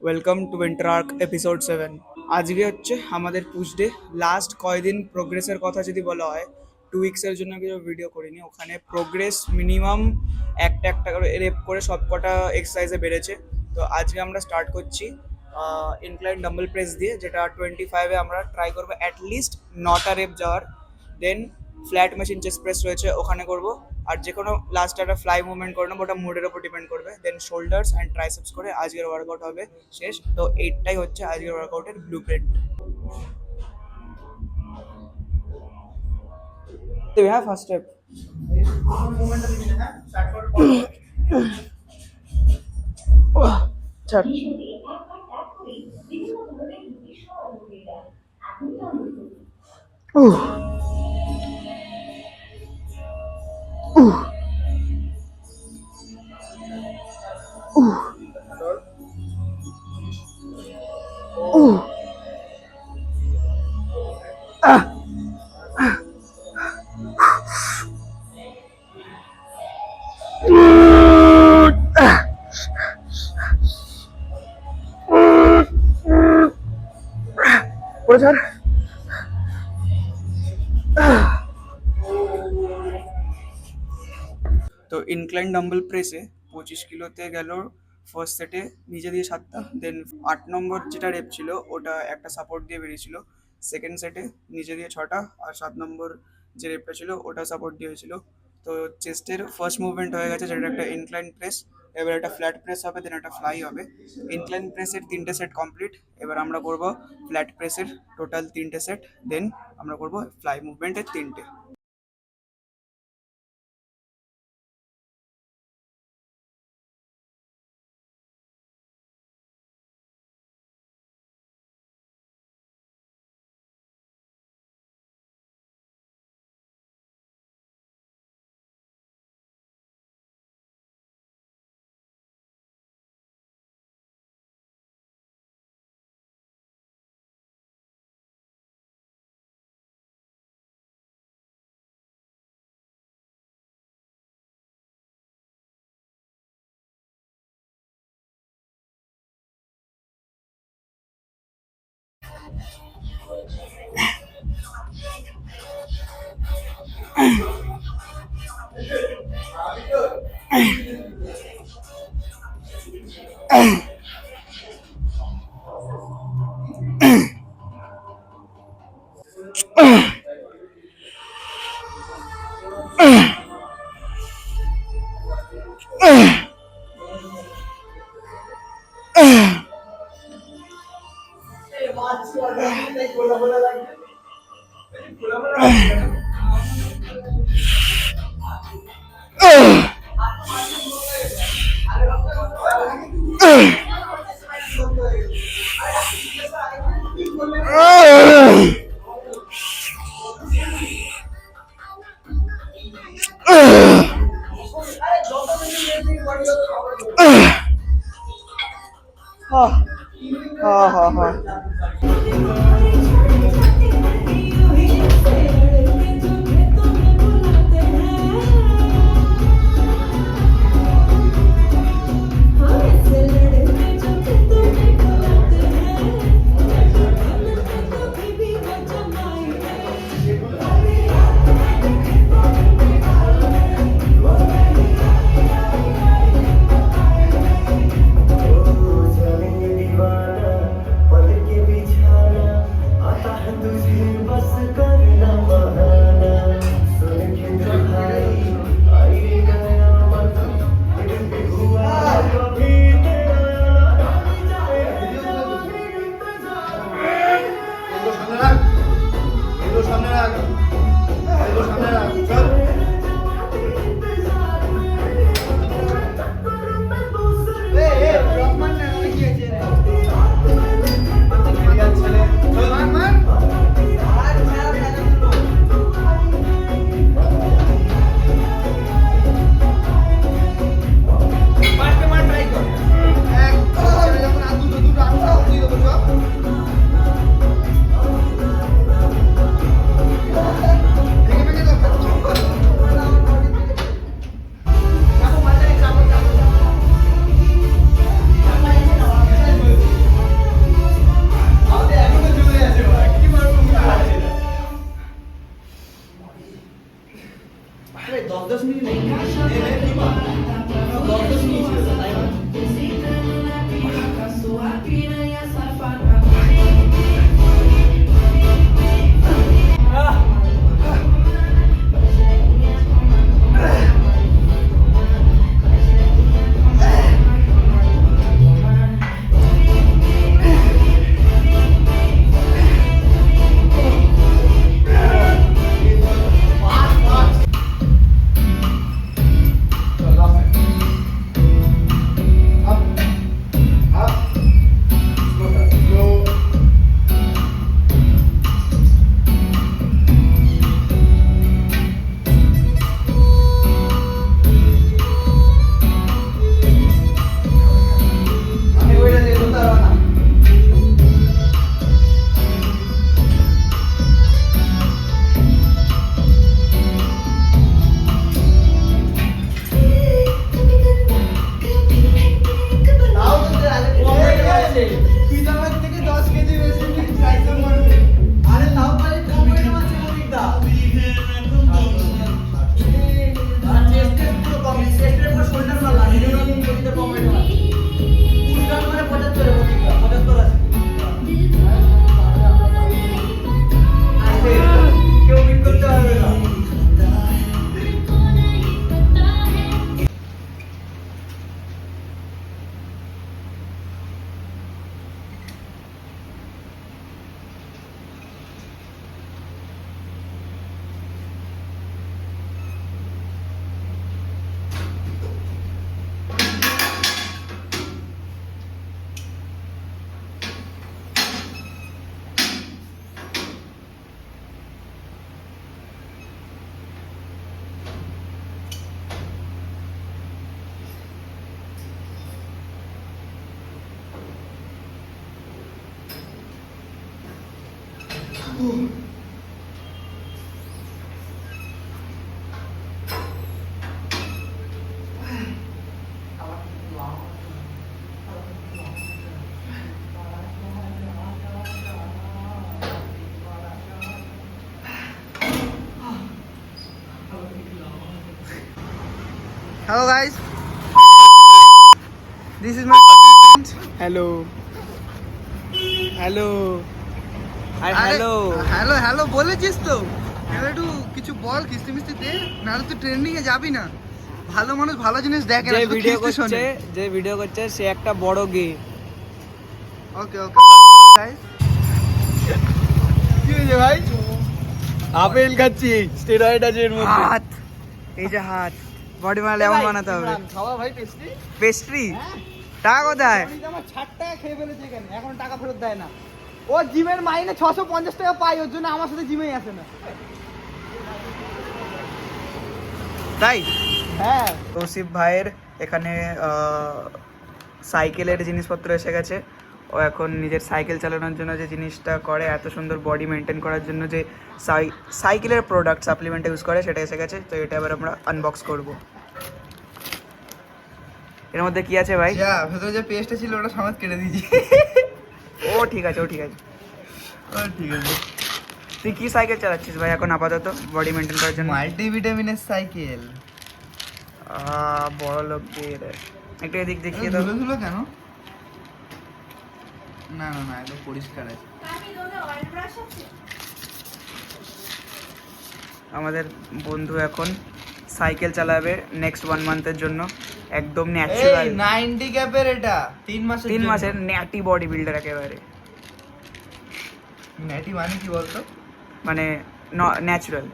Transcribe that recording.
Welcome to winter arc episode 7। আজকে হচ্ছে আমাদের পুশ ডে। লাস্ট কয়দিন প্রোগ্রেসের কথা যদি বলা হয়, 2 উইক্সের জন্য কিছু ভিডিও করিনি। ওখানে প্রোগ্রেস মিনিমাম একটা একটা করে রেপ করে সব কটা এক্সারসাইজে বেড়েছে। তো আজকে আমরা স্টার্ট করছি ইনক্লাইন ডাম্বল প্রেস দিয়ে, যেটা 25-এ আমরা ট্রাই করবো অ্যাটলিস্ট 9টা রেপ যাওয়ার। দেন ফ্ল্যাট মেশিন চেস্ট প্রেস রয়েছে, ওখানে করব। আর যে কোনো লাস্ট একটা ফ্লাই মুভমেন্ট করে নেবো, ওটা মুডের উপর ডিপেন্ড করবে। দেন শোল্ডার্স অ্যান্ড ট্রাইসেপস করে আজকের ওয়ার্কআউট হবে শেষ। তো এইটাই হচ্ছে আজকের ওয়ার্কআউটের ব্লু প্রিন্ট। তো হ্যাঁ, ফার্স্ট স্টেপ ছাড়। করে ছাড়। তো ইনক্লাইন ডাম্বল প্রেসে 25 কিলোতে গেল ফার্স্ট সেটে নিজে দিয়ে 7টা। দেন 8 নম্বর যেটা রেপ ছিল ওটা একটা সাপোর্ট দিয়ে বেরিয়েছিল। সেকেন্ড সেটে নিজে দিয়ে 6টা, আর 7 নম্বর যে রেপটা ছিল ওটা সাপোর্ট দিয়ে হয়েছিল। তো চেস্টের ফার্স্ট মুভমেন্ট হয়ে গেছে, যেটা একটা ইনক্লাইন প্রেস। এবার একটা ফ্ল্যাট প্রেস হবে, দেন একটা ফ্লাই হবে। ইনক্লাইন প্রেসের 3টে সেট কমপ্লিট। এবার আমরা করব ফ্ল্যাট প্রেসের টোটাল 3টে সেট। দেন আমরা করব ফ্লাই মুভমেন্টের 3টে। हाँ हाँ हाँ हाँ। Hello guys, this is my friend. Hello hello আর হ্যালো হ্যালো হ্যালো বলেছিস তো, এবার একটু কিছু বল, কিস্তি মিস্তি দে, নাহলে তুই ট্রেন্ডিং এ যাবি না। ভালো মানুষ ভালো জিনিস দেখে না, যে শুধু ভিডিও কিস্তি শোনে। করছে যে ভিডিও করছে সে একটা বড় গে। ওকে ওকে গাইস, কি হয়েছে ভাই? আপেল খাচ্ছি, স্টেরয়েড আছে এর মধ্যে। হাত, এই যে হাত, বডি বানালে এমন বানাতে হবে। খাওয়া ভাই পেস্ট্রি। পেস্ট্রি টাকা কোথায়? আমার 60 টাকা খেয়ে ফেলেছে এখানে, এখন টাকা ফেরত দেয় না। ও জিমের মাইনে 650 টাকা পায়, ওর জন্য আমার সাথে জিমেই আসে না। তাই হ্যাঁ, তৌসিফ ভাইয়ের এখানে সাইকেলের জিনিসপত্র এসে গেছে। ও এখন নিজের সাইকেল চালানোর জন্য যে জিনিসটা করে, এত সুন্দর বডি মেনটেন করার জন্য যে সাইকেলের প্রোডাক্ট সাপ্লিমেন্ট ইউজ করে, সেটা এসে গেছে। তো এটা এবার আমরা আনবক্স করব। এর মধ্যে কি আছে ভাই? যা ভেতরে যে পেস্টটা ছিল ওটা সমেত কেটে দিয়েছি। ও ঠিক আছে, ও ঠিক আছে। ও ঠিক আছে। তুই কি সাইকেল চালাচ্ছিস ভাই এখন আপাতত বডি মেনটেন করার জন্য? মাল্টিভিটামিনের সাইকেল। বড় লোকের। একটু এদিক দেখিয়ে দাও। ধুলো ধুলো কেন? না না না, একদম পরিষ্কার আছে। আমাদের বন্ধু এখন সাইকেল চালাবে নেক্সট 1 মান্থের জন্য, একদম এই ন্যাচারাল। 90 ক্যাপের এটা 3 মাসের 3 জন্য। মাসের ন্যাটি বডি বিল্ডার একেবারে, ন্যাটি মানে কি বলতো? মানে ন্যাচারাল।